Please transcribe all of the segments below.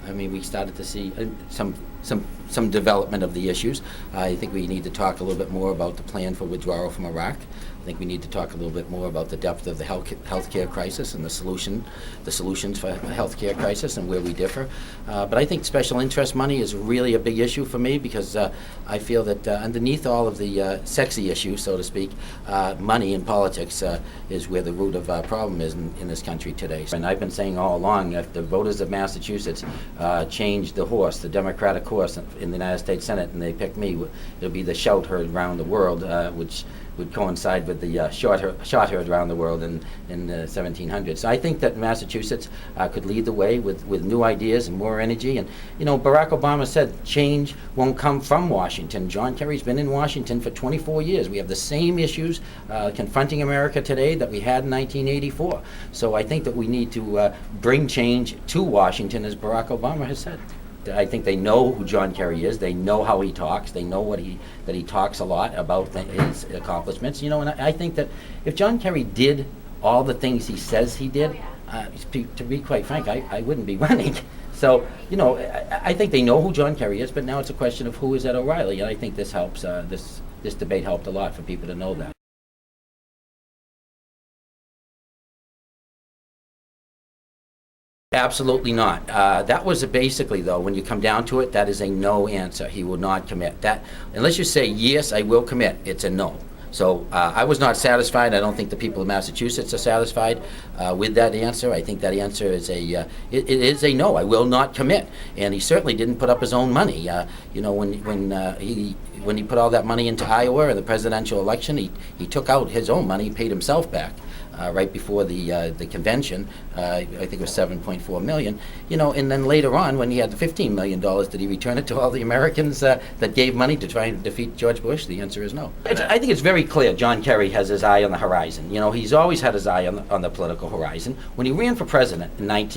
I mean, we started to see some development of the issues. I think we need to talk a little bit more about the plan for withdrawal from Iraq. I think we need to talk a little bit more about the depth of the healthcare crisis and the solutions for a healthcare crisis and where we differ. But I think special interest money is really a big issue for me because I feel that underneath all of the sexy issues, so to speak, money in politics is where the root of our problem is in this country today. And I've been saying all along, if the voters of Massachusetts change the horse, the Democratic horse in the United States Senate, and they pick me, it'll be the shout heard around the world, which would coincide with the shot heard around the world in the 1700s. So I think that Massachusetts could lead the way with new ideas and more energy. And you know, Barack Obama said change won't come from Washington. John Kerry's been in Washington for 24 years. We have the same issues confronting America today that we had in 1984. So I think that we need to bring change to Washington, as Barack Obama has said. I think they know who John Kerry is. They know how he talks. They know that he talks a lot about his accomplishments. You know, and I think that if John Kerry did all the things he says he did, to be quite frank, I wouldn't be running. So, you know, I think they know who John Kerry is, but now it's a question of who is Ed O'Reilly, and I think this helps. This debate helped a lot for people to know that. Absolutely not. That was basically, though, when you come down to it, that is a no answer. He will not commit. That, unless you say, yes, I will commit, it's a no. So I was not satisfied. I don't think the people of Massachusetts are satisfied with that answer. I think that answer is it is a no. I will not commit. And he certainly didn't put up his own money. You know, when he put all that money into Iowa in the presidential election, he took out his own money, paid himself back. Right before the convention, I think it was $7.4 million. You know, and then later on, when he had the $15 million, did he return it to all the Americans that gave money to try and defeat George Bush? The answer is no. I think it's very clear John Kerry has his eye on the horizon. You know, he's always had his eye on the political horizon. When he ran for president in I'm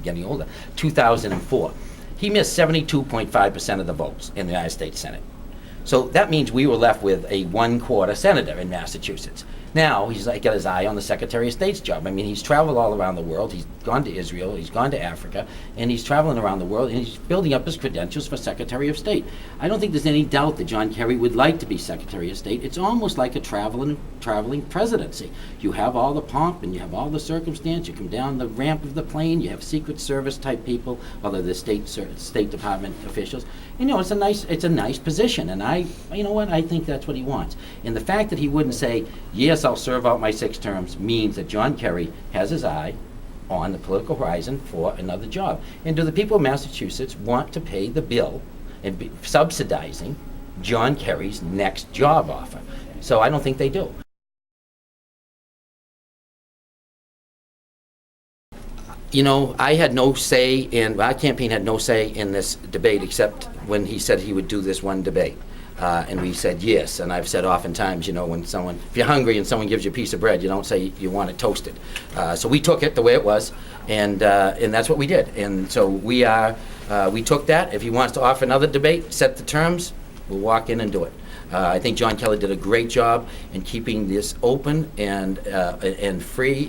getting older, 2004, he missed 72.5% of the votes in the United States Senate. So that means we were left with a 1/4 senator in Massachusetts. Now he's got his eye on the Secretary of State's job. I mean, he's traveled all around the world. He's gone to Israel, he's gone to Africa, and he's traveling around the world, and he's building up his credentials for Secretary of State. I don't think there's any doubt that John Kerry would like to be Secretary of State. It's almost like a traveling presidency. You have all the pomp and you have all the circumstance. You come down the ramp of the plane, you have Secret Service type people, other the State Department officials. You know, it's a nice position, and you know what, I think that's what he wants. And the fact that he wouldn't say, yes, I'll serve out my 6 terms, means that John Kerry has his eye on the political horizon for another job. And do the people of Massachusetts want to pay the bill and be subsidizing John Kerry's next job offer? So I don't think they do. You know, I had no say, and our campaign had no say in this debate except when he said he would do this one debate. And we said yes, and I've said oftentimes, you know, if you're hungry and someone gives you a piece of bread, you don't say you want it toasted. So we took it the way it was, and that's what we did. And so we took that. If he wants to offer another debate, set the terms, we'll walk in and do it. I think John Kerry did a great job in keeping this open and free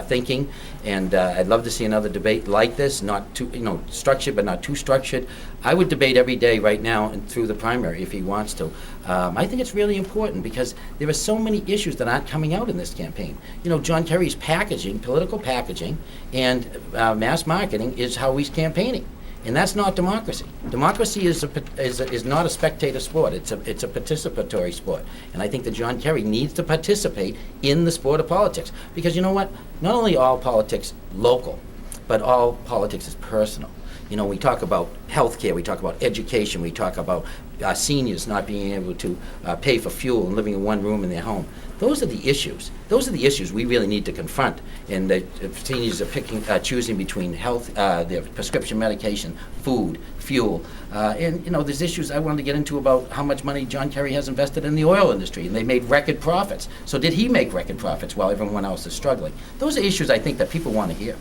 thinking. And I'd love to see another debate like this, not too structured, but not too structured. I would debate every day right now and through the primary if he wants to. I think it's really important because there are so many issues that aren't coming out in this campaign. You know, John Kerry's packaging, political packaging, and mass marketing is how he's campaigning. And that's not democracy. Democracy is not a spectator sport. It's a participatory sport. And I think that John Kerry needs to participate in the sport of politics. Because you know what? Not only all politics local, but all politics is personal. You know, we talk about healthcare, we talk about education, we talk about seniors not being able to pay for fuel and living in one room in their home. Those are the issues. Those are the issues we really need to confront. And if seniors are choosing between health, their prescription medication, food, fuel, and you know, there's issues I wanted to get into about how much money John Kerry has invested in the oil industry, and they made record profits. So did he make record profits while everyone else is struggling? Those are issues I think that people want to hear.